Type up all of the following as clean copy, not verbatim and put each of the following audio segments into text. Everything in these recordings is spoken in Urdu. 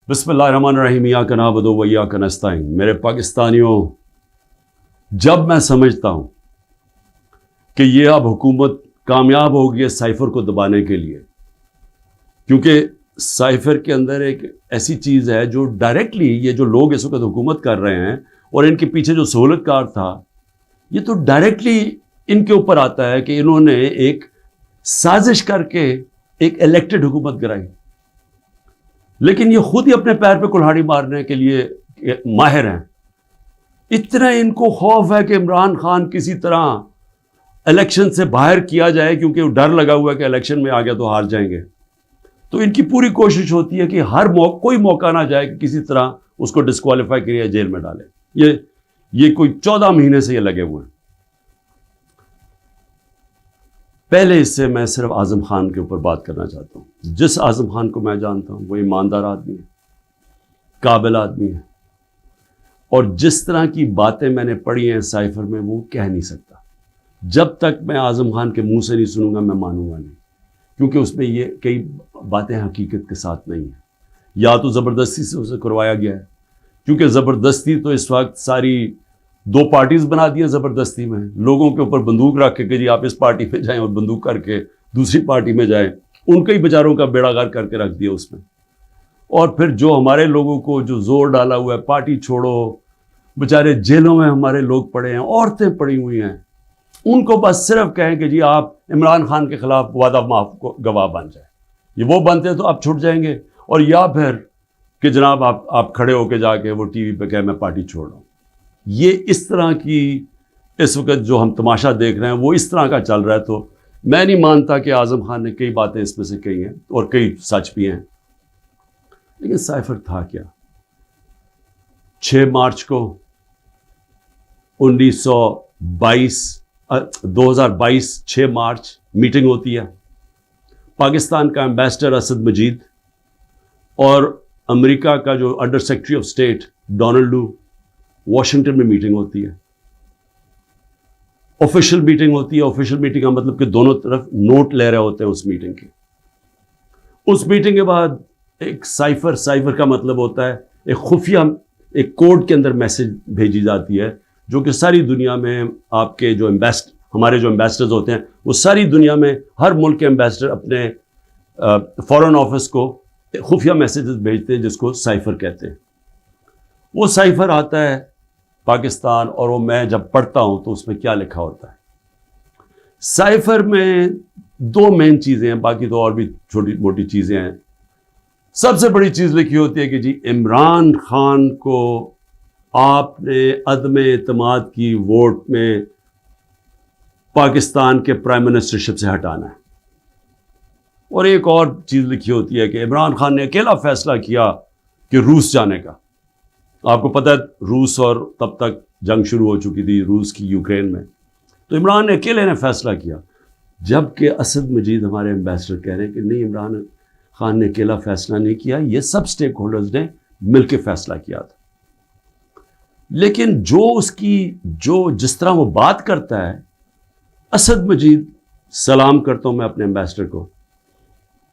بسم اللہ الرحمن الرحیم، ایاک نعبد و ایاک نستعین۔ میرے پاکستانیوں، جب میں سمجھتا ہوں کہ یہ اب حکومت کامیاب ہوگی ہے سائفر کو دبانے کے لیے، کیونکہ سائفر کے اندر ایک ایسی چیز ہے جو ڈائریکٹلی یہ جو لوگ اس وقت حکومت کر رہے ہیں اور ان کے پیچھے جو سہولت کار تھا، یہ تو ڈائریکٹلی ان کے اوپر آتا ہے کہ انہوں نے ایک سازش کر کے ایک الیکٹڈ حکومت گرائی، لیکن یہ خود ہی اپنے پیر پہ کلہاڑی مارنے کے لیے ماہر ہیں۔ اتنا ان کو خوف ہے کہ عمران خان کسی طرح الیکشن سے باہر کیا جائے، کیونکہ وہ ڈر لگا ہوا ہے کہ الیکشن میں آ گیا تو ہار جائیں گے، تو ان کی پوری کوشش ہوتی ہے کہ ہر کوئی موقع نہ جائے کہ کسی طرح اس کو ڈسکوالیفائی کریے، جیل میں ڈالے۔ یہ کوئی 14 مہینے سے یہ لگے ہوئے ہیں۔ پہلے اس سے میں صرف اعظم خان کے اوپر بات کرنا چاہتا ہوں۔ جس اعظم خان کو میں جانتا ہوں وہ ایماندار آدمی ہے، قابل آدمی ہے، اور جس طرح کی باتیں میں نے پڑھی ہیں سائفر میں وہ کہہ نہیں سکتا۔ جب تک میں اعظم خان کے منہ سے نہیں سنوں گا میں مانوں گا نہیں، کیونکہ اس میں یہ کئی باتیں حقیقت کے ساتھ نہیں ہیں، یا تو زبردستی سے اسے کروایا گیا ہے، کیونکہ زبردستی تو اس وقت ساری 2 پارٹیز بنا دی ہیں۔ زبردستی میں لوگوں کے اوپر بندوق رکھ کے کہ جی آپ اس پارٹی میں جائیں، اور بندوق کر کے دوسری پارٹی میں جائیں، ان کے ہی بیچاروں کا بیڑا غرق کر کے رکھ دیا اس میں۔ اور پھر جو ہمارے لوگوں کو جو زور ڈالا ہوا ہے پارٹی چھوڑو، بیچارے جیلوں میں ہمارے لوگ پڑے ہیں، عورتیں پڑی ہوئی ہیں، ان کو بس صرف کہیں کہ جی آپ عمران خان کے خلاف وعدہ معاف کو گواہ بن جائیں، یہ وہ بنتے تو آپ چھوٹ جائیں گے، اور یا پھر کہ جناب آپ کھڑے ہو کے جا کے وہ ٹی وی پہ کہیں میں پارٹی چھوڑ رہا ہوں۔ یہ اس طرح کی اس وقت جو ہم تماشا دیکھ رہے ہیں وہ اس طرح کا چل رہا ہے، تو میں نہیں مانتا کہ اعظم خان نے کئی باتیں اس میں سے کہی ہیں اور کئی سچ بھی ہیں، لیکن سائفر تھا کیا؟ 6 مارچ کو 2022 6 مارچ میٹنگ ہوتی ہے، پاکستان کا ایمبیسڈر اسد مجید اور امریکہ کا جو under secretary of state Donald Lu Washington میں میٹنگ ہوتی ہے، آفیشیل میٹنگ ہوتی ہے۔ آفیشیل میٹنگ کا مطلب کہ دونوں طرف نوٹ لے رہے ہوتے ہیں اس میٹنگ کے۔ اس میٹنگ کے بعد ایک سائفر کا مطلب ہوتا ہے ایک خفیہ ایک کوڈ کے اندر میسج بھیجی جاتی ہے، جو کہ ساری دنیا میں آپ کے جو ہمارے جو ایمبیسڈرز ہوتے ہیں وہ ساری دنیا میں ہر ملک کے ایمبیسڈر اپنے فارن آفس کو خفیہ میسیجز بھیجتے ہیں، جس کو سائفر کہتے ہیں۔ وہ سائفر آتا ہے پاکستان، اور وہ میں جب پڑھتا ہوں تو اس میں کیا لکھا ہوتا ہے؟ سائفر میں 2 مین چیزیں ہیں، باقی تو اور بھی چھوٹی موٹی چیزیں ہیں۔ سب سے بڑی چیز لکھی ہوتی ہے کہ جی عمران خان کو آپ نے عدم اعتماد کی ووٹ میں پاکستان کے پرائم منسٹرشپ سے ہٹانا ہے، اور ایک اور چیز لکھی ہوتی ہے کہ عمران خان نے اکیلا فیصلہ کیا کہ روس جانے کا۔ آپ کو پتہ ہے روس، اور تب تک جنگ شروع ہو چکی تھی روس کی یوکرین میں، تو عمران نے اکیلے نے فیصلہ کیا، جبکہ اسد مجید ہمارے ایمبیسڈر کہہ رہے ہیں کہ نہیں، عمران خان نے اکیلا فیصلہ نہیں کیا، یہ سب سٹیک ہولڈرز نے مل کے فیصلہ کیا تھا۔ لیکن جس طرح وہ بات کرتا ہے، اسد مجید، سلام کرتا ہوں میں اپنے ایمبیسڈر کو،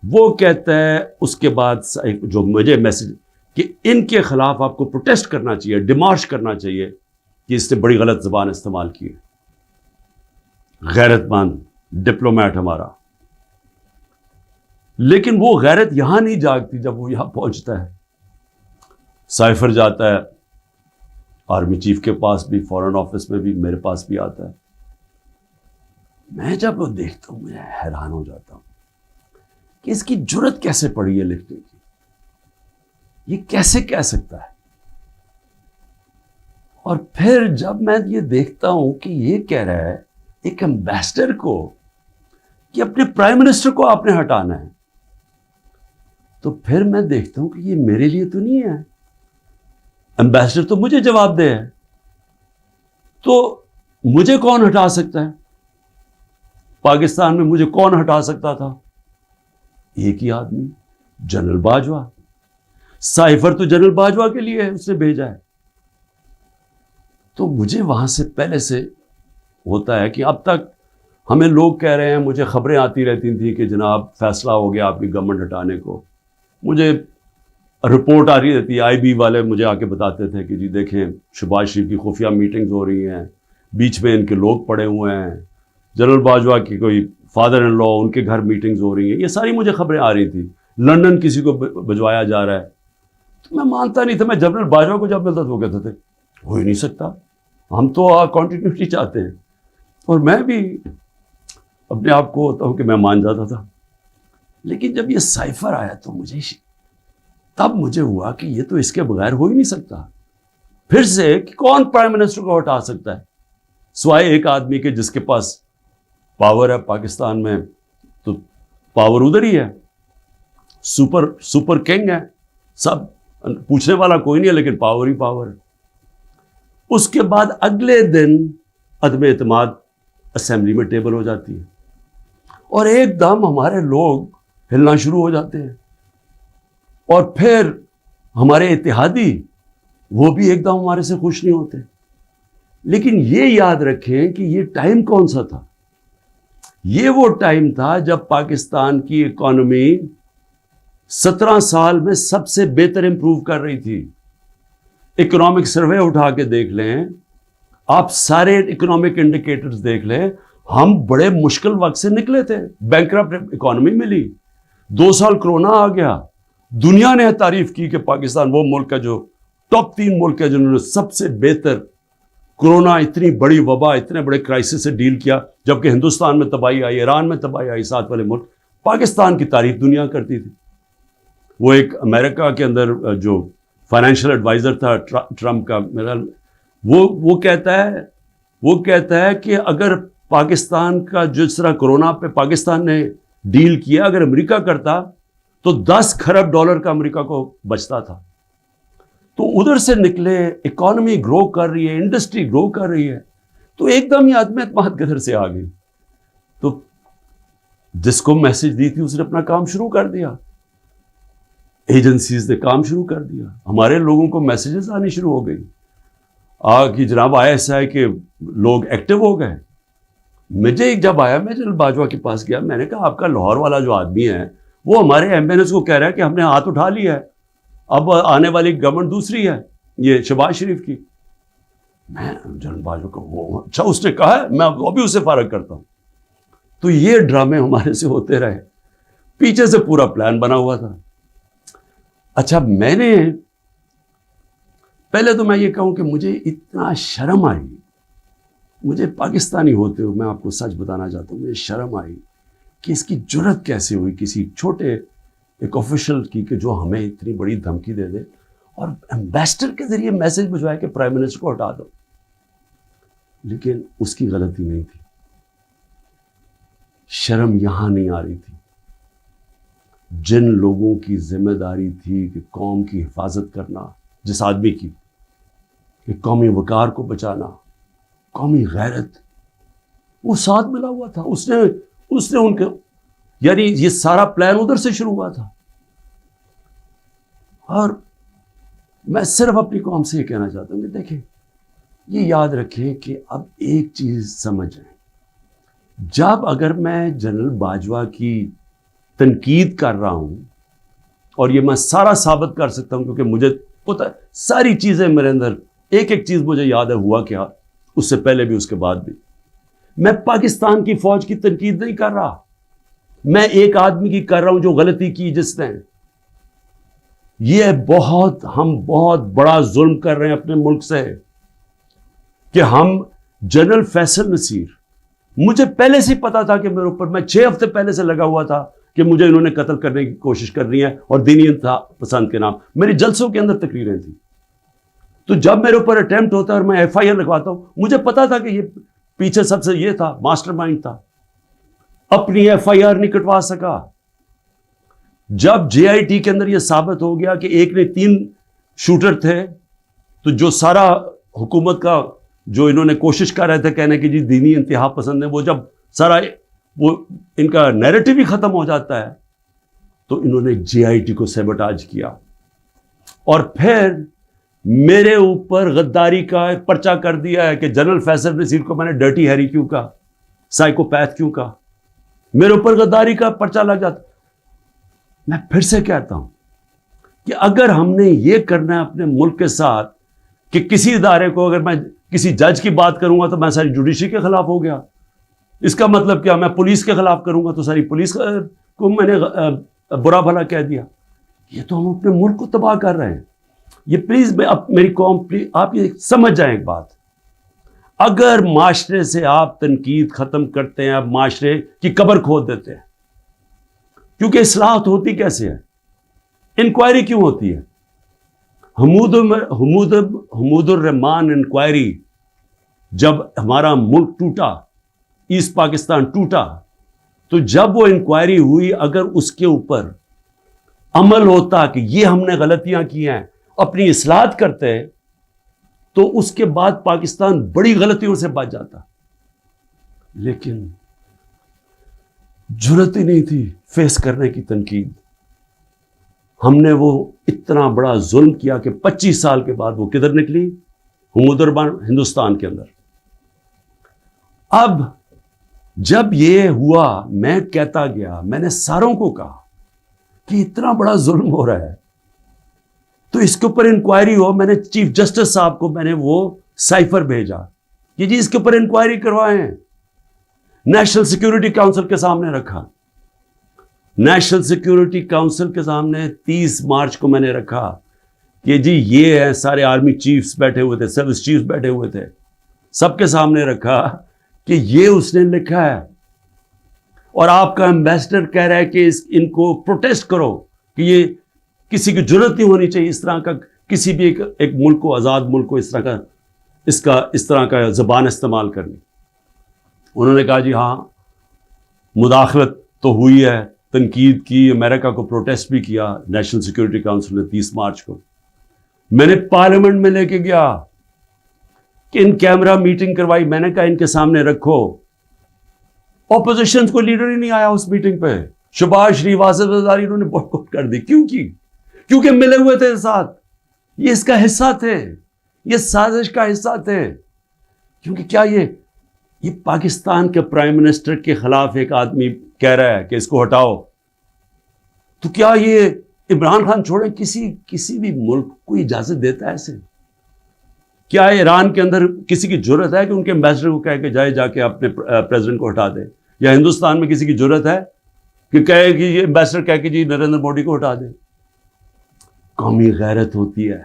وہ کہتا ہے اس کے بعد جو مجھے میسج کہ ان کے خلاف آپ کو پروٹیسٹ کرنا چاہیے، ڈیمارش کرنا چاہیے کہ اس نے بڑی غلط زبان استعمال کی ہے۔ غیرت مند ڈپلومیٹ ہمارا، لیکن وہ غیرت یہاں نہیں جاگتی جب وہ یہاں پہنچتا ہے۔ سائفر جاتا ہے آرمی چیف کے پاس بھی، فارن آفس میں بھی، میرے پاس بھی آتا ہے۔ میں جب وہ دیکھتا ہوں میں حیران ہو جاتا ہوں کہ اس کی جرت کیسے پڑی ہے لکھنے کی، یہ کیسے کہہ سکتا ہے؟ اور پھر جب میں یہ دیکھتا ہوں کہ یہ کہہ رہا ہے ایک ایمبیسڈر کو کہ اپنے پرائم منسٹر کو آپ نے ہٹانا ہے، تو پھر میں دیکھتا ہوں کہ یہ میرے لیے تو نہیں ہے، ایمبیسڈر تو مجھے جواب دے ہے، تو مجھے کون ہٹا سکتا ہے؟ پاکستان میں مجھے کون ہٹا سکتا تھا؟ ایک ہی آدمی، جنرل باجوہ۔ سائفر تو جنرل باجوہ کے لیے اس نے بھیجا ہے۔ تو مجھے وہاں سے پہلے سے ہوتا ہے کہ اب تک ہمیں لوگ کہہ رہے ہیں، مجھے خبریں آتی رہتی تھیں کہ جناب فیصلہ ہو گیا آپ کی گورنمنٹ ہٹانے کو، مجھے رپورٹ آ رہی رہتی ہے, IB والے مجھے آ کے بتاتے تھے کہ جی دیکھیں شہباز شریف کی خفیہ میٹنگز ہو رہی ہیں, بیچ میں ان کے لوگ پڑے ہوئے ہیں, جنرل باجوہ کی کوئی فادر ان لا ان کے گھر میٹنگز ہو رہی ہیں. یہ ساری مجھے خبریں آ رہی تھیں. لندن کسی کو بھجوایا جا رہا ہے. تو میں مانتا نہیں تھا. میں جنرل باجوہ کو جب ملتا تو وہ کہتے تھے ہو ہی نہیں سکتا, ہم تو کنٹینیوٹی چاہتے ہیں. اور میں بھی اپنے آپ کو ہوتا ہوں کہ میں مان جاتا تھا. لیکن جب یہ سائفر آیا تو تب مجھے ہوا کہ یہ تو اس کے بغیر ہو ہی نہیں سکتا. پھر سے کہ کون پرائم منسٹر کو ہٹا سکتا ہے سوائے ایک آدمی کے جس کے پاس پاور ہے پاکستان میں. تو پاور ادھر ہی ہے, سپر کنگ ہے, سب پوچھنے والا کوئی نہیں ہے, لیکن پاور ہی پاور ہے. اس کے بعد اگلے دن عدم اعتماد اسمبلی میں ٹیبل ہو جاتی ہے اور ایک دم ہمارے لوگ ہلنا شروع ہو جاتے ہیں. اور پھر ہمارے اتحادی وہ بھی ایک دم ہمارے سے خوش نہیں ہوتے. لیکن یہ یاد رکھیں کہ یہ ٹائم کون سا تھا. یہ وہ ٹائم تھا جب پاکستان کی اکانومی 17 سال میں سب سے بہتر امپروو کر رہی تھی. اکنامک سروے اٹھا کے دیکھ لیں آپ, سارے اکنامک انڈیکیٹرز دیکھ لیں, ہم بڑے مشکل وقت سے نکلے تھے. بینکرپٹ اکانومی ملی, 2 سال کرونا آ گیا. دنیا نے تعریف کی کہ پاکستان وہ ملک ہے جو ٹاپ 3 ملک ہے جنہوں نے سب سے بہتر کرونا, اتنی بڑی وبا, اتنے بڑے کرائسس سے ڈیل کیا. جبکہ ہندوستان میں تباہی آئی, ایران میں تباہی آئی, ساتھ والے ملک. پاکستان کی تعریف دنیا کرتی تھی. وہ ایک امریکہ کے اندر جو فائنینشیل ایڈوائزر تھا ٹرمپ کا, میرا وہ کہتا ہے کہ اگر پاکستان کا جس طرح کرونا پہ پاکستان نے ڈیل کیا, اگر امریکہ کرتا تو 10 کھرب ڈالر کا امریکہ کو بچتا تھا. تو ادھر سے نکلے, اکانومی گرو کر رہی ہے, انڈسٹری گرو کر رہی ہے. تو ایک دم یہ عدم اعتماد کدھر سے آ گئی. تو جس کو میسج دی تھی اس نے اپنا کام شروع کر دیا, ایجنسیز نے کام شروع کر دیا, ہمارے لوگوں کو میسیجز آنی شروع ہو گئی کہ جناب ISI کے لوگ ایکٹیو ہو گئے. مجھے جب آیا, میں جنرل باجوہ کے پاس گیا, میں نے کہا آپ کا لاہور والا جو آدمی ہے وہ ہمارے MNS کو کہہ رہا ہے کہ ہم نے ہاتھ اٹھا لیا ہے, اب آنے والی گورنمنٹ دوسری ہے, یہ شہباز شریف کی. میں جنرل باجوہ کو اچھا اس نے کہا ہے, میں ابھی اسے فارغ کرتا ہوں. تو یہ ڈرامے ہمارے سے ہوتے رہے, پیچھے سے پورا پلان بنا ہوا تھا. اچھا میں نے پہلے تو میں یہ کہوں کہ مجھے اتنا شرم آئی, مجھے پاکستانی ہوتے ہوئے میں آپ کو سچ بتانا چاہتا ہوں, مجھے شرم آئی کہ اس کی جرت کیسے ہوئی کسی چھوٹے ایک آفیشل کی کہ جو ہمیں اتنی بڑی دھمکی دے دے اور ایمبیسڈر کے ذریعے میسج بھجوائے کہ پرائم منسٹر کو ہٹا دو. لیکن اس کی غلطی نہیں تھی. شرم یہاں نہیں آ رہی تھی. جن لوگوں کی ذمہ داری تھی کہ قوم کی حفاظت کرنا, جس آدمی کی کہ قومی وقار کو بچانا, قومی غیرت, وہ ساتھ ملا ہوا تھا. اس نے ان کے, یعنی یہ سارا پلان ادھر سے شروع ہوا تھا. اور میں صرف اپنی قوم سے یہ کہنا چاہتا ہوں کہ دیکھیں, یہ یاد رکھیں کہ اب ایک چیز سمجھیں, جب اگر میں جنرل باجوہ کی تنقید کر رہا ہوں, اور یہ میں سارا ثابت کر سکتا ہوں کیونکہ مجھے پتہ ہے ساری چیزیں میرے اندر, ایک ایک چیز مجھے یاد ہے ہوا کیا, اس سے پہلے بھی اس کے بعد بھی. میں پاکستان کی فوج کی تنقید نہیں کر رہا, میں ایک آدمی کی کر رہا ہوں جو غلطی کی جس نے. یہ ہم بہت بڑا ظلم کر رہے ہیں اپنے ملک سے کہ ہم جنرل فیصل نصیر, مجھے پہلے سے پتا تھا کہ میرے اوپر, میں 6 ہفتے پہلے سے لگا ہوا تھا کہ مجھے انہوں نے قتل کرنے کی کوشش کرنی ہے اور دینی انتہا پسند کے نام. میری جلسوں کے اندر تقریریں تھیں. تو جب میرے اوپر اٹیمپٹ ہوتا ہے اور میں FIR لگواتا ہوں, مجھے پتا تھا کہ یہ پیچھے سب سے یہ تھا, ماسٹر مائنڈ تھا. اپنی FIR نہیں کٹوا سکا. جب JIT کے اندر یہ ثابت ہو گیا کہ ایک نے 3 شوٹر تھے, تو جو سارا حکومت کا جو انہوں نے کوشش کر رہے تھے کہنے کی جی دینی انتہا پسند ہے, وہ جب سارا وہ ان کا نیریٹو ہی ختم ہو جاتا ہے, تو انہوں نے JIT کو سیبوٹاج کیا. اور پھر میرے اوپر غداری کا ایک پرچہ کر دیا ہے کہ جنرل فیصل نصیر کو میں نے ڈرٹی ہیری کیوں کہا, سائیکوپیتھ کیوں کہا, میرے اوپر غداری کا پرچہ لگ جاتا. میں پھر سے کہتا ہوں کہ اگر ہم نے یہ کرنا ہے اپنے ملک کے ساتھ کہ کسی ادارے کو اگر میں کسی جج کی بات کروں گا تو میں ساری جوڈیشری کے خلاف ہو گیا، اس کا مطلب کیا، میں پولیس کے خلاف کروں گا تو ساری پولیس کو میں نے برا بھلا کہہ دیا. یہ تو ہم اپنے ملک کو تباہ کر رہے ہیں. یہ پلیز میری قوم پلیز آپ یہ سمجھ جائیں ایک بات، اگر معاشرے سے آپ تنقید ختم کرتے ہیں، آپ معاشرے کی قبر کھود دیتے ہیں. کیونکہ اصلاحات ہوتی کیسے ہے، انکوائری کیوں ہوتی ہے؟ حمود الرحمان انکوائری، جب ہمارا ملک ٹوٹا، ایسٹ پاکستان ٹوٹا، تو جب وہ انکوائری ہوئی، اگر اس کے اوپر عمل ہوتا کہ یہ ہم نے غلطیاں کی ہیں، اپنی اصلاحات کرتے، تو اس کے بعد پاکستان بڑی غلطیوں سے بچ جاتا. لیکن جرات ہی نہیں تھی فیس کرنے کی تنقید. ہم نے وہ اتنا بڑا ظلم کیا کہ 25 سال کے بعد وہ کدھر نکلی؟ حمود الرحمان ہندوستان کے اندر. اب جب یہ ہوا، میں کہتا گیا، میں نے ساروں کو کہا کہ اتنا بڑا ظلم ہو رہا ہے تو اس کے اوپر انکوائری ہو. میں نے چیف جسٹس صاحب کو میں نے وہ سائفر بھیجا کہ جی اس کے اوپر انکوائری کروائیں. نیشنل سیکیورٹی کاؤنسل کے سامنے رکھا. نیشنل سیکیورٹی کاؤنسل کے سامنے 30 مارچ کو میں نے رکھا کہ جی یہ ہے، سارے آرمی چیفز بیٹھے ہوئے تھے، سروس چیفز بیٹھے ہوئے تھے، سب کے سامنے رکھا کہ یہ اس نے لکھا ہے اور آپ کا ایمبیسڈر کہہ رہا ہے کہ ان کو پروٹیسٹ کرو کہ یہ کسی کی جرات نہیں ہونی چاہیے اس طرح کا، کسی بھی ایک ملک کو، آزاد ملک کو اس طرح کا زبان استعمال کرنی. انہوں نے کہا جی ہاں مداخلت تو ہوئی ہے، تنقید کی، امریکہ کو پروٹیسٹ بھی کیا نیشنل سیکیورٹی کاؤنسل نے 30 مارچ کو. میں نے پارلیمنٹ میں لے کے گیا کہ ان کیمرہ میٹنگ کروائی. میں نے کہا ان کے سامنے رکھو. اپوزیشن کو لیڈر ہی نہیں آیا اس میٹنگ پہ. شہباز شریف، آصف زرداری، انہوں نے بائیکاٹ کر دی. کیوں کی؟ کیونکہ ملے ہوئے تھے ساتھ، یہ اس کا حصہ تھے، یہ سازش کا حصہ تھے. کیونکہ کیا یہ پاکستان کے پرائم منسٹر کے خلاف ایک آدمی کہہ رہا ہے کہ اس کو ہٹاؤ، تو کیا یہ عمران خان چھوڑیں کسی بھی ملک کو اجازت دیتا ہے ایسے؟ کیا ایران کے اندر کسی کی جرت ہے کہ ان کے ایمبیسڈر کو کہے کہ جا کے اپنے پریزیڈنٹ کو ہٹا دے؟ یا ہندوستان میں کسی کی جرت ہے کہ کہے کہ یہ ایمبیسڈر کہے کہ جی نریندر مودی کو ہٹا دے؟ قومی غیرت ہوتی ہے،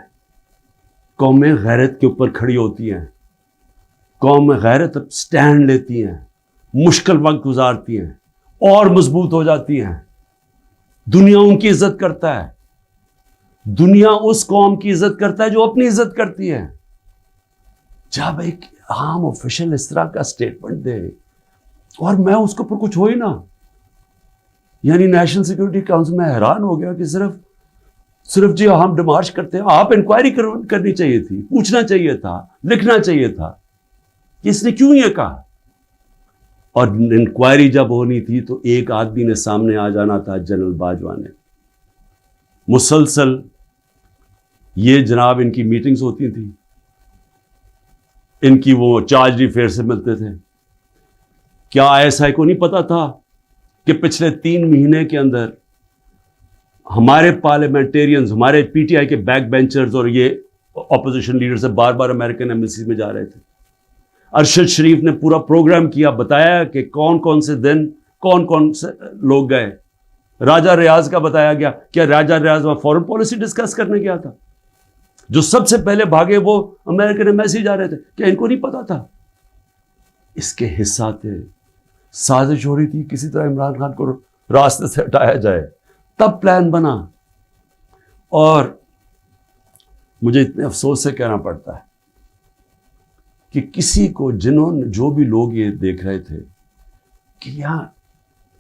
قومیں غیرت کے اوپر کھڑی ہوتی ہیں، قوم غیرت سٹینڈ لیتی ہیں، مشکل وقت گزارتی ہیں اور مضبوط ہو جاتی ہیں. دنیا ان کی عزت کرتا ہے، دنیا اس قوم کی عزت کرتا ہے جو اپنی عزت کرتی ہے. جب ایک عام آفیشل اس طرح کا سٹیٹمنٹ دے اور میں اس کے اوپر کچھ ہو ہی نہ، یعنی نیشنل سیکیورٹی کاؤنسل میں حیران ہو گیا کہ صرف جی ہم ڈیمارش کرتے ہیں. آپ انکوائری کرنی چاہیے تھی، پوچھنا چاہیے تھا، لکھنا چاہیے تھا کہ اس نے کیوں یہ کہا. اور انکوائری جب ہونی تھی تو ایک آدمی نے سامنے آ جانا تھا، جنرل باجوہ نے. مسلسل یہ جناب ان کی میٹنگز ہوتی تھیں، ان کی وہ چارج ڈیفیئر سے ملتے تھے. کیا ISI کو نہیں پتا تھا کہ پچھلے 3 مہینے کے اندر ہمارے پارلیمنٹیرینز، ہمارے PTI کے بیک بینچرز اور یہ اپوزیشن لیڈر سے بار بار امریکن ایمبیسی میں جا رہے تھے. ارشد شریف نے پورا پروگرام کیا، بتایا کہ کون سے دن کون سے لوگ گئے. راجہ ریاض کا بتایا گیا. کیا راجہ ریاض وہاں فورن پالیسی ڈسکس کرنے گیا تھا؟ جو سب سے پہلے بھاگے وہ امریکن ایمبیسی جا رہے تھے. کیا ان کو نہیں پتا تھا؟ اس کے حصہ تھے. سازش ہو رہی تھی کسی طرح عمران خان کو راستے سے ہٹایا جائے، تب پلان بنا. اور مجھے اتنے افسوس سے کہنا پڑتا ہے کہ کسی کو جو بھی لوگ یہ دیکھ رہے تھے کہ یہاں،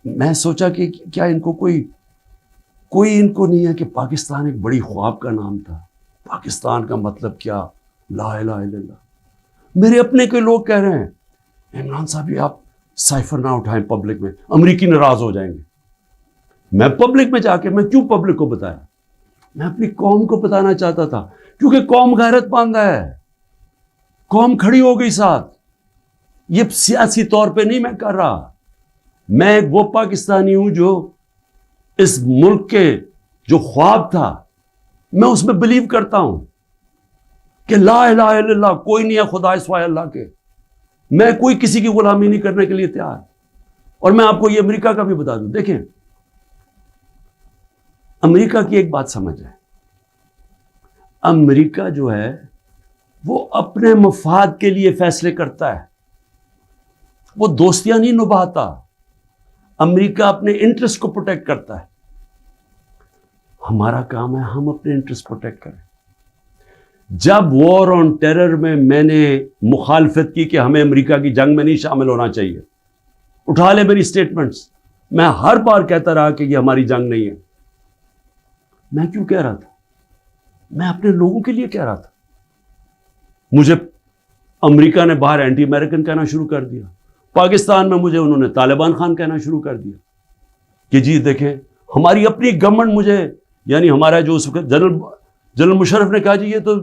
میں سوچا کہ کیا ان کو کوئی ان کو نہیں ہے کہ پاکستان ایک بڑی خواب کا نام تھا. پاکستان کا مطلب کیا؟ لا الہ الا اللہ. میرے اپنے کے لوگ کہہ رہے ہیں عمران صاحب یہ آپ سائفر نہ اٹھائیں پبلک میں، امریکی ناراض ہو جائیں گے. میں پبلک میں جا کے میں کیوں پبلک کو بتایا؟ میں اپنی قوم کو بتانا چاہتا تھا، کیونکہ قوم غیرت مند ہے، قوم کھڑی ہو گئی ساتھ. یہ سیاسی طور پہ نہیں میں کر رہا، میں ایک وہ پاکستانی ہوں جو اس ملک کے جو خواب تھا میں اس میں بلیو کرتا ہوں کہ لا الہ الا اللہ، کوئی نہیں ہے خدا سوائے اللہ کے، میں کوئی کسی کی غلامی نہیں کرنے کے لیے تیار۔ اور میں آپ کو یہ امریکہ کا بھی بتا دوں، دیکھیں امریکہ کی ایک بات سمجھ ہے، امریکہ جو ہے وہ اپنے مفاد کے لیے فیصلے کرتا ہے، وہ دوستیاں نہیں نبھاتا، امریکہ اپنے انٹرسٹ کو پروٹیکٹ کرتا ہے۔ ہمارا کام ہے ہم اپنے انٹرسٹ پروٹیکٹ کریں۔ جب وار آن ٹیرر میں نے مخالفت کی کہ ہمیں امریکہ کی جنگ میں نہیں شامل ہونا چاہیے، اٹھا لے میری سٹیٹمنٹس، میں ہر بار کہتا رہا کہ یہ ہماری جنگ نہیں ہے۔ میں کیوں کہہ رہا تھا؟ میں اپنے لوگوں کے لیے کہہ رہا تھا۔ مجھے امریکہ نے باہر اینٹی امریکن کہنا شروع کر دیا، پاکستان میں مجھے انہوں نے طالبان خان کہنا شروع کر دیا کہ جی دیکھیں ہماری اپنی گورنمنٹ مجھے، یعنی ہمارا جو اس وقت جنرل مشرف نے کہا جی یہ تو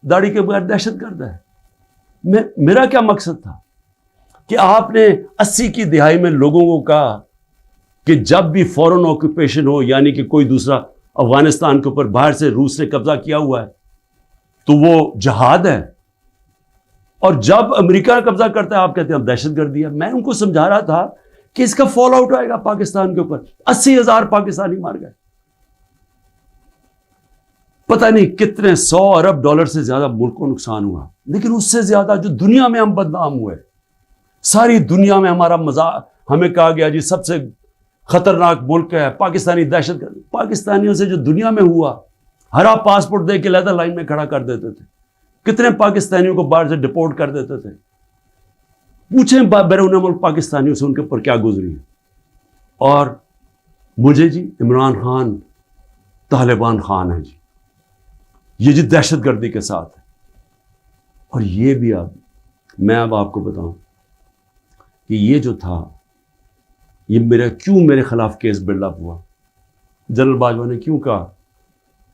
داڑھی کے بغیر دہشت گرد ہے۔ میرا کیا مقصد تھا کہ آپ نے 80 کی دہائی میں لوگوں کو کہا کہ جب بھی فورن آکوپیشن ہو، یعنی کہ کوئی دوسرا افغانستان کے اوپر باہر سے روس نے قبضہ کیا ہوا ہے تو وہ جہاد ہے، اور جب امریکہ قبضہ کرتا ہے آپ کہتے ہیں اب دہشت گردی ہے۔ میں ان کو سمجھا رہا تھا کہ اس کا فال آؤٹ آئے گا پاکستان کے اوپر، 80,000 پاکستانی مار گئے، پتہ نہیں کتنے 100 ارب ڈالر سے زیادہ ملک کو نقصان ہوا، لیکن اس سے زیادہ جو دنیا میں ہم بدنام ہوئے، ساری دنیا میں ہمارا مذاق، ہمیں کہا گیا جی سب سے خطرناک ملک ہے پاکستانی دہشت گرد۔ پاکستانیوں سے جو دنیا میں ہوا، ہرا پاسپورٹ دے کے لیدر لائن میں کھڑا کر دیتے تھے، کتنے پاکستانیوں کو باہر سے ڈپورٹ کر دیتے تھے۔ پوچھیں بیرون ملک پاکستانیوں سے ان کے اوپر کیا گزری ہے۔ اور مجھے جی عمران خان طالبان خان ہے جی، یہ جی دہشت گردی کے ساتھ ہے۔ اور یہ بھی میں اب آپ کو بتاؤں کہ یہ جو تھا، یہ میرے خلاف کیس بلڈ اپ ہوا۔ جنرل باجوہ نے کیوں کہا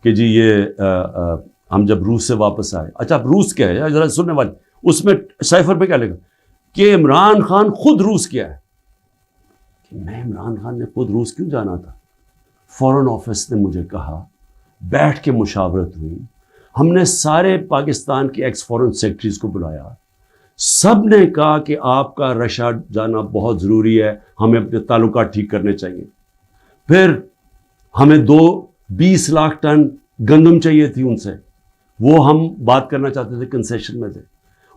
کہ جی یہ ہم جب روس سے واپس آئے، اچھا روس کیا ہے ذرا سننے والے، اس میں سائفر پہ کیا لکھا کہ عمران خان خود روس کیا ہے۔ کہ میں عمران خان نے خود روس کیوں جانا تھا؟ فورن آفس نے مجھے کہا، بیٹھ کے مشاورت ہوئی، ہم نے سارے پاکستان کے ایکس فورن سیکرٹریز کو بلایا، سب نے کہا کہ آپ کا رشیا جانا بہت ضروری ہے، ہمیں اپنے تعلقات ٹھیک کرنے چاہیے۔ پھر ہمیں 20 لاکھ ٹن گندم چاہیے تھی ان سے، وہ ہم بات کرنا چاہتے تھے، کنسیشن میں تھے۔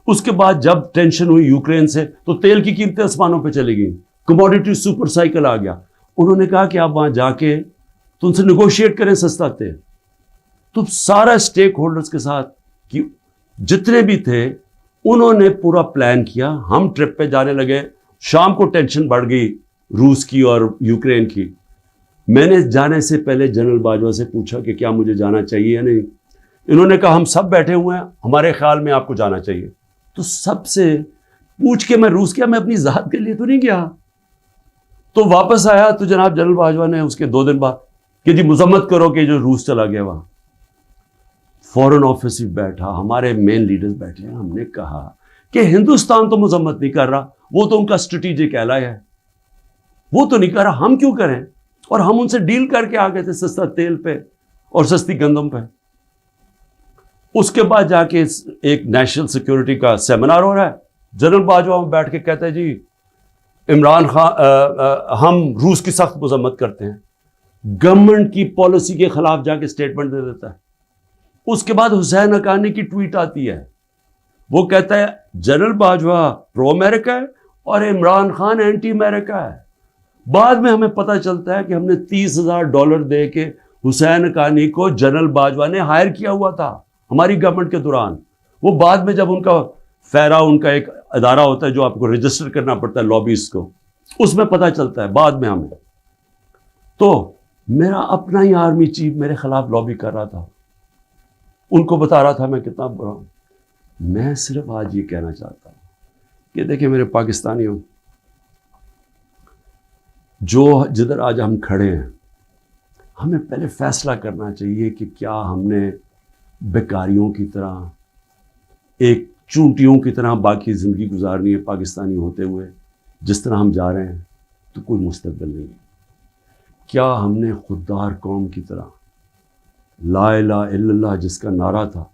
اس کے بعد جب ٹینشن ہوئی یوکرین سے تو تیل کی قیمتیں آسمانوں پہ چلی گئیں، کموڈیٹی سپر سائیکل آ گیا۔ انہوں نے کہا کہ آپ وہاں جا کے تو ان سے نیگوشیٹ کریں سستا تیل۔ تو سارا اسٹیک ہولڈرز کے ساتھ کہ جتنے بھی تھے انہوں نے پورا پلان کیا، ہم ٹرپ پہ جانے لگے، شام کو ٹینشن بڑھ گئی روس کی اور یوکرین کی۔ میں نے جانے سے پہلے جنرل باجوہ سے پوچھا کہ کیا مجھے جانا چاہیے یا نہیں، انہوں نے کہا ہم سب بیٹھے ہوئے ہیں، ہمارے خیال میں آپ کو جانا چاہیے۔ تو سب سے پوچھ کے میں روس گیا، میں اپنی ذات کے لیے تو نہیں گیا۔ تو واپس آیا تو جناب جنرل باجوہ نے اس کے 2 دن بعد کہ جی مذمت کرو کہ جو روس چلا گیا وہاں۔ فورن آفس بھی بیٹھا، ہمارے مین لیڈرز بیٹھے ہیں، ہم نے کہا کہ ہندوستان تو مذمت نہیں کر رہا، وہ تو ان کا اسٹریٹجک ایلائی ہے، وہ تو نہیں کر رہا، ہم کیوں کریں؟ اور ہم ان سے ڈیل کر کے آ گئے تھے سستا تیل پہ اور سستی گندم پہ۔ اس کے بعد جا کے ایک نیشنل سیکیورٹی کا سیمینار ہو رہا ہے، جنرل باجوہ بیٹھ کے کہتا ہے جی عمران خان ہم روس کی سخت مذمت کرتے ہیں، گورنمنٹ کی پالیسی کے خلاف جا کے سٹیٹمنٹ دے دیتا ہے۔ اس کے بعد حسین حقانی کی ٹویٹ آتی ہے، وہ کہتا ہے جنرل باجوہ پرو امریکہ ہے اور عمران خان اینٹی امریکہ ہے۔ بعد میں ہمیں پتہ چلتا ہے کہ ہم نے $30,000 دے کے حسین حقانی کو جنرل باجوہ نے ہائر کیا ہوا تھا ہماری گورنمنٹ کے دوران۔ وہ بعد میں جب ان کا فیرا، ان کا ایک ادارہ ہوتا ہے جو آپ کو رجسٹر کرنا پڑتا ہے لابیز کو، اس میں پتہ چلتا ہے بعد میں ہمیں۔ تو میرا اپنا ہی آرمی چیف میرے خلاف لابی کر رہا تھا، ان کو بتا رہا تھا میں کتنا برا ہوں۔ میں صرف آج یہ کہنا چاہتا ہوں کہ دیکھیں میرے پاکستانیوں، جو جدھر آج ہم کھڑے ہیں، ہمیں پہلے فیصلہ کرنا چاہیے کہ کیا ہم نے بیکاریوں کی طرح، ایک چونٹیوں کی طرح باقی زندگی گزارنی ہے پاکستانی ہوتے ہوئے؟ جس طرح ہم جا رہے ہیں تو کوئی مستقبل نہیں ہے۔ کیا ہم نے خوددار قوم کی طرح لا الہ الا اللہ جس کا نعرہ تھا،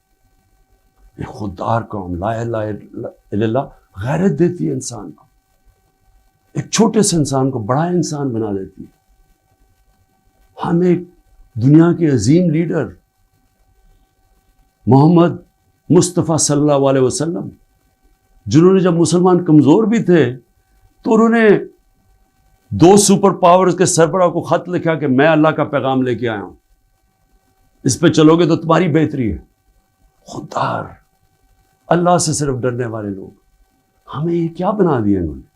ایک خوددار قوم، لا الہ الا اللہ غیرت دیتی ہے انسان کو، ایک چھوٹے سے انسان کو بڑا انسان بنا دیتی ہے۔ ہم ایک دنیا کے عظیم لیڈر محمد مصطفیٰ صلی اللہ علیہ وسلم، جنہوں نے جب مسلمان کمزور بھی تھے تو انہوں نے 2 سپر پاورز کے سربراہ کو خط لکھا کہ میں اللہ کا پیغام لے کے آیا ہوں، اس پہ چلو گے تو تمہاری بہتری ہے۔ خوددار، اللہ سے صرف ڈرنے والے لوگ، ہمیں یہ کیا بنا دیا انہوں نے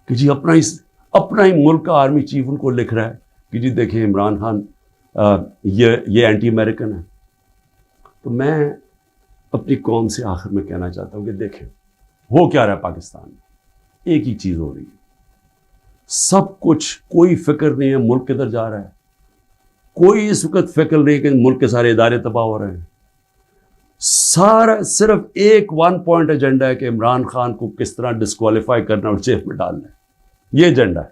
کہ جی اپنا ہی ملک کا آرمی چیف ان کو لکھ رہا ہے کہ جی دیکھیں عمران خان یہ اینٹی امریکن ہے۔ تو میں اپنی قوم سے آخر میں کہنا چاہتا ہوں کہ دیکھیں ہو کیا رہا ہے پاکستان میں، ایک ہی چیز ہو رہی ہے، سب کچھ، کوئی فکر نہیں ہے ملک کدھر جا رہا ہے، کوئی اس وقت فکر نہیں کہ ملک کے سارے ادارے تباہ ہو رہے ہیں، سارا صرف ایک 1 پوائنٹ ایجنڈا ہے کہ عمران خان کو کس طرح ڈسکوالیفائی کرنا اور جیل میں ڈالنا ہے، یہ ایجنڈا ہے۔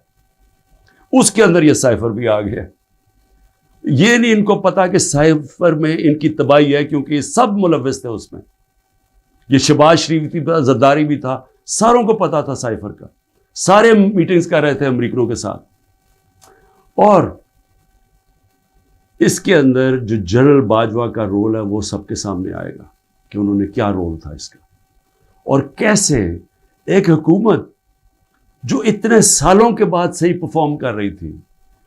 اس کے اندر یہ سائفر بھی آ گیا۔ یہ نہیں ان کو پتا کہ سائفر میں ان کی تباہی ہے، کیونکہ یہ سب ملوث تھے اس میں، یہ شہباز شریف بھی تھا، زرداری بھی تھا، ساروں کو پتا تھا سائفر کا، سارے میٹنگز کر رہے تھے امریکنوں کے ساتھ۔ اور اس کے اندر جو جنرل باجوہ کا رول ہے وہ سب کے سامنے آئے گا کہ انہوں نے کیا رول تھا اس کا، اور کیسے ایک حکومت جو اتنے سالوں کے بعد صحیح پرفارم کر رہی تھی،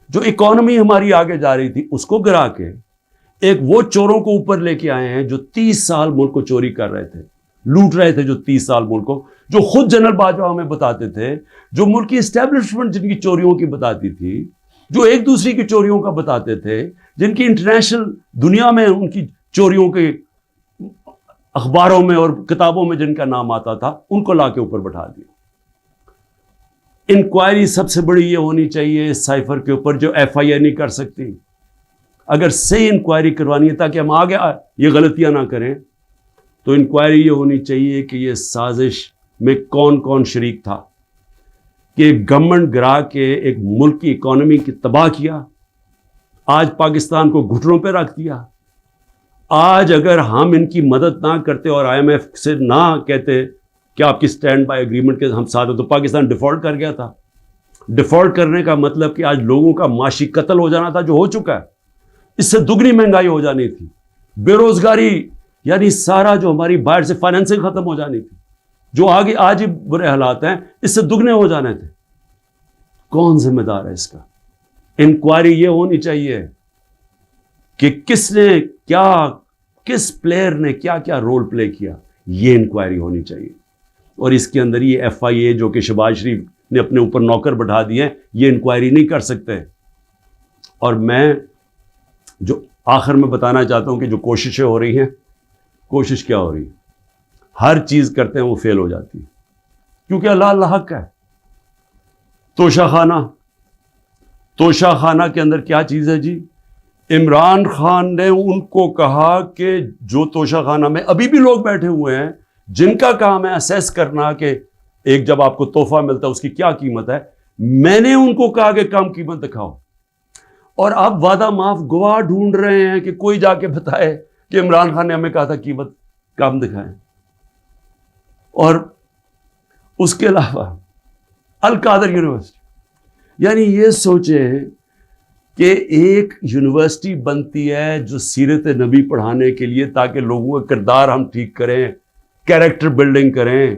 جو اکانومی ہماری آگے جا رہی تھی، اس کو گرا کے ایک وہ چوروں کو اوپر لے کے آئے ہیں جو 30 سال ملک کو چوری کر رہے تھے، لوٹ رہے تھے، جو 30 سال ملک کو، جو خود جنرل باجوہ ہمیں بتاتے تھے، جو ملک کی اسٹیبلشمنٹ جن کی چوریوں کی بتاتی تھی، جو ایک دوسری کی چوریوں کا بتاتے تھے، جن کی انٹرنیشنل دنیا میں ان کی چوریوں کے اخباروں میں اور کتابوں میں جن کا نام آتا تھا، ان کو لا کے اوپر بٹھا دیا۔ انکوائری سب سے بڑی یہ ہونی چاہیے اس سائفر کے اوپر، جو ایف آئی اے نہیں کر سکتی۔ اگر صحیح انکوائری کروانی ہے تاکہ ہم آگے یہ غلطیاں نہ کریں، تو انکوائری یہ ہونی چاہیے کہ یہ سازش میں کون کون شریک تھا، کہ گورنمنٹ گرا کے ایک ملک کی اکانومی کی تباہ کیا، آج پاکستان کو گھٹنوں پہ رکھ دیا۔ آج اگر ہم ان کی مدد نہ کرتے اور آئی ایم ایف سے نہ کہتے کہ آپ کی سٹینڈ بائی ایگریمنٹ کے ہم ساتھ ہیں، تو پاکستان ڈیفالٹ کر گیا تھا۔ ڈیفالٹ کرنے کا مطلب کہ آج لوگوں کا معاشی قتل ہو جانا تھا، جو ہو چکا ہے، اس سے دگنی مہنگائی ہو جانی تھی، بے روزگاری، یعنی سارا جو ہماری باہر سے فائنینسنگ ختم ہو جانی تھی، جو آگے آج ہی برے حالات ہیں، اس سے دگنے ہو جانے تھے۔ کون ذمہ دار ہے اس کا؟ انکوائری یہ ہونی چاہیے کہ کس نے کیا، کس پلیئر نے کیا کیا رول پلے کیا، یہ انکوائری ہونی چاہیے۔ اور اس کے اندر یہ ایف آئی اے جو کہ شہباز شریف نے اپنے اوپر نوکر بٹھا دیے ہیں، یہ انکوائری نہیں کر سکتے۔ اور میں جو آخر میں بتانا چاہتا ہوں کہ جو کوششیں ہو رہی ہیں، کوشش کیا ہو رہی ہے؟ ہر چیز کرتے ہیں وہ فیل ہو جاتی ہے، کیونکہ اللہ حق ہے۔ توشہ خانہ کے اندر کیا چیز ہے جی؟ عمران خان نے ان کو کہا کہ جو توشہ خانہ میں ابھی بھی لوگ بیٹھے ہوئے ہیں، جن کا کام ہے اسیس کرنا کہ ایک جب آپ کو تحفہ ملتا ہے اس کی کیا قیمت ہے، میں نے ان کو کہا کہ کم قیمت دکھاؤ، اور آپ وعدہ معاف گواہ ڈھونڈ رہے ہیں کہ کوئی جا کے بتائے کہ عمران خان نے ہمیں کہا تھا قیمت کم دکھائیں۔ اور اس کے علاوہ القادر یونیورسٹی، یعنی یہ سوچیں کہ ایک یونیورسٹی بنتی ہے جو سیرت نبی پڑھانے کے لیے، تاکہ لوگوں کا کردار ہم ٹھیک کریں، کیریکٹر بلڈنگ کریں،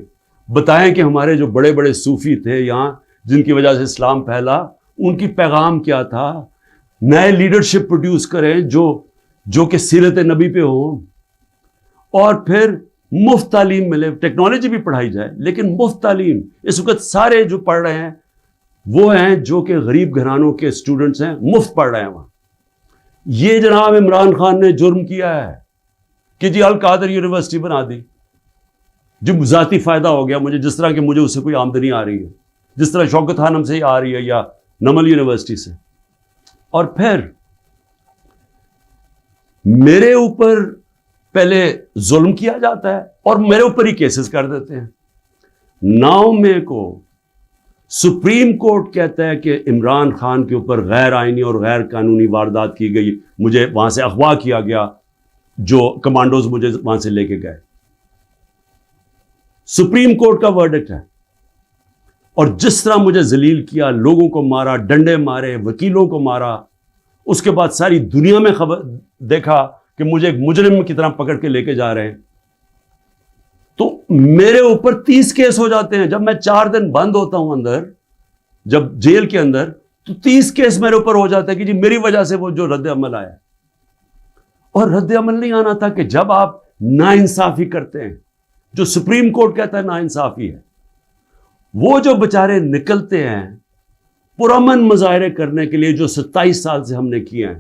بتائیں کہ ہمارے جو بڑے بڑے صوفی تھے یہاں، جن کی وجہ سے اسلام پھیلا، ان کی پیغام کیا تھا، نئے لیڈرشپ پروڈیوس کریں جو کہ سیرت نبی پہ ہوں، اور پھر مفت تعلیم ملے، ٹیکنالوجی بھی پڑھائی جائے لیکن مفت تعلیم۔ اس وقت سارے جو پڑھ رہے ہیں وہ ہیں جو کہ غریب گھرانوں کے اسٹوڈنٹس ہیں، مفت پڑھ رہے ہیں وہاں۔ یہ جناب عمران خان نے جرم کیا ہے کہ جی القادر یونیورسٹی بنا دی، جو ذاتی فائدہ ہو گیا مجھے، جس طرح کہ مجھے اس سے کوئی آمدنی آ رہی ہے، جس طرح شوکت خانم سے ہی آ رہی ہے یا نمل یونیورسٹی سے۔ اور پھر میرے اوپر پہلے ظلم کیا جاتا ہے اور میرے اوپر ہی کیسز کر دیتے ہیں۔ 9 مئی کو سپریم کورٹ کہتا ہے کہ عمران خان کے اوپر غیر آئینی اور غیر قانونی واردات کی گئی، مجھے وہاں سے اغوا کیا گیا، جو کمانڈوز مجھے وہاں سے لے کے گئے. سپریم کورٹ کا ورڈکٹ ہے. اور جس طرح مجھے ذلیل کیا، لوگوں کو مارا، ڈنڈے مارے، وکیلوں کو مارا، اس کے بعد ساری دنیا میں خبر دیکھا کہ مجھے ایک مجرم کی طرح پکڑ کے لے کے جا رہے ہیں. تو میرے اوپر 30 کیس ہو جاتے ہیں. جب میں 4 دن بند ہوتا ہوں اندر، جب جیل کے اندر، تو 30 کیس میرے اوپر ہو جاتے ہیں کہ جی میری وجہ سے وہ جو رد عمل آیا. اور رد عمل نہیں آنا تھا کہ جب آپ ناانصافی کرتے ہیں، جو سپریم کورٹ کہتا ہے ناانصافی ہے، وہ جو بچارے نکلتے ہیں پرامن مظاہرے کرنے کے لیے، جو 27 سال سے ہم نے کیے ہیں،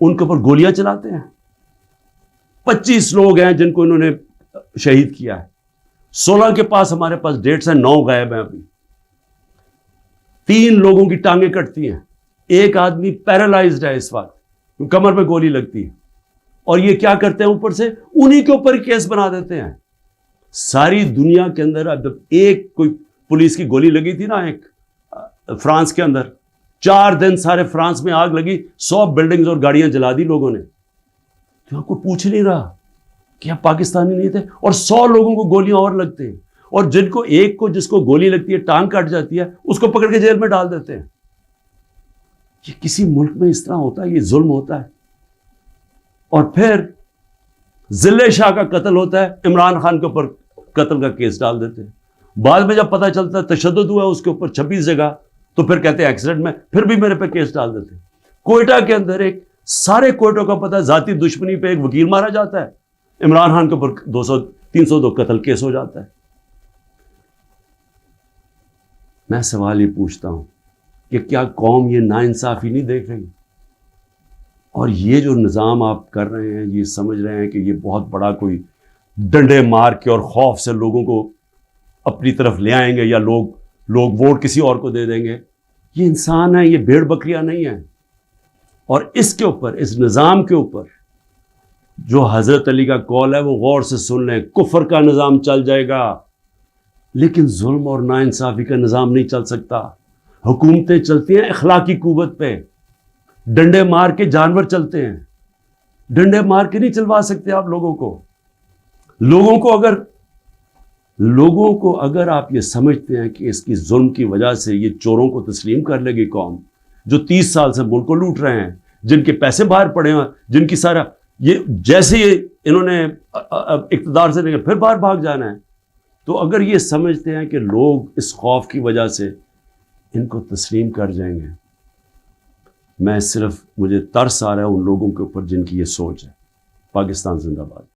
ان کے اوپر گولیاں چلاتے ہیں. 25 لوگ ہیں جن کو انہوں نے شہید کیا ہے. 16 کے پاس ہمارے پاس ڈیٹس ہیں، 9 غائب ہیں ابھی. 3 لوگوں کی ٹانگیں کٹتی ہیں. ایک آدمی پیرالائزڈ ہے اس وقت، کمر پہ گولی لگتی ہے. اور یہ کیا کرتے ہیں اوپر سے؟ انہی کے اوپر کیس بنا دیتے ہیں. ساری دنیا کے اندر اب ایک کوئی پولیس کی گولی لگی تھی نا ایک فرانس کے اندر، 4 دن سارے فرانس میں آگ لگی، 100 بلڈنگز اور گاڑیاں جلا دی لوگوں نے. تو آپ کو پوچھ نہیں رہا کہ آپ پاکستانی نہیں تھے. اور 100 لوگوں کو گولیاں اور لگتے ہیں، اور جن کو ایک کو جس کو گولی لگتی ہے، ٹانگ کٹ جاتی ہے، اس کو پکڑ کے جیل میں ڈال دیتے ہیں. یہ کسی ملک میں اس طرح ہوتا ہے؟ یہ ظلم ہوتا ہے. اور پھر ضلع شاہ کا قتل ہوتا ہے، عمران خان کے اوپر قتل کا کیس ڈال دیتے ہیں. بعد میں جب پتہ چلتا ہے تشدد ہوا اس کے اوپر 26 جگہ، تو پھر کہتے ہیں ایکسیڈنٹ میں، پھر بھی میرے پہ کیس ڈال دیتے ہیں. کوئٹہ کے اندر ایک سارے کوئٹوں کا پتہ ہے، ذاتی دشمنی پہ ایک وکیل مارا جاتا ہے، عمران خان کے اوپر 302 قتل کیس ہو جاتا ہے. میں سوال یہ پوچھتا ہوں کہ کیا قوم یہ ناانصافی نہیں دیکھ رہی؟ اور یہ جو نظام آپ کر رہے ہیں، یہ سمجھ رہے ہیں کہ یہ بہت بڑا کوئی ڈنڈے مار کے اور خوف سے لوگوں کو اپنی طرف لے آئیں گے، یا لوگ ووٹ کسی اور کو دے دیں گے. یہ انسان ہے، یہ بھیڑ بکریاں نہیں ہیں. اور اس کے اوپر، اس نظام کے اوپر جو حضرت علی کا قول ہے وہ غور سے سن لیں. کفر کا نظام چل جائے گا، لیکن ظلم اور ناانصافی کا نظام نہیں چل سکتا. حکومتیں چلتی ہیں اخلاقی قوت پہ. ڈنڈے مار کے جانور چلتے ہیں، ڈنڈے مار کے نہیں چلوا سکتے آپ لوگوں کو. لوگوں کو اگر آپ یہ سمجھتے ہیں کہ اس کی ظلم کی وجہ سے یہ چوروں کو تسلیم کر لے گی قوم، جو 30 سال سے ملک کو لوٹ رہے ہیں، جن کے پیسے باہر پڑے ہیں، جن کی سارا یہ جیسے انہوں نے اقتدار سے پھر باہر بھاگ جانا ہے، تو اگر یہ سمجھتے ہیں کہ لوگ اس خوف کی وجہ سے ان کو تسلیم کر جائیں گے، مجھے ترس آ رہا ہے ان لوگوں کے اوپر جن کی یہ سوچ ہے. پاکستان زندہ باد.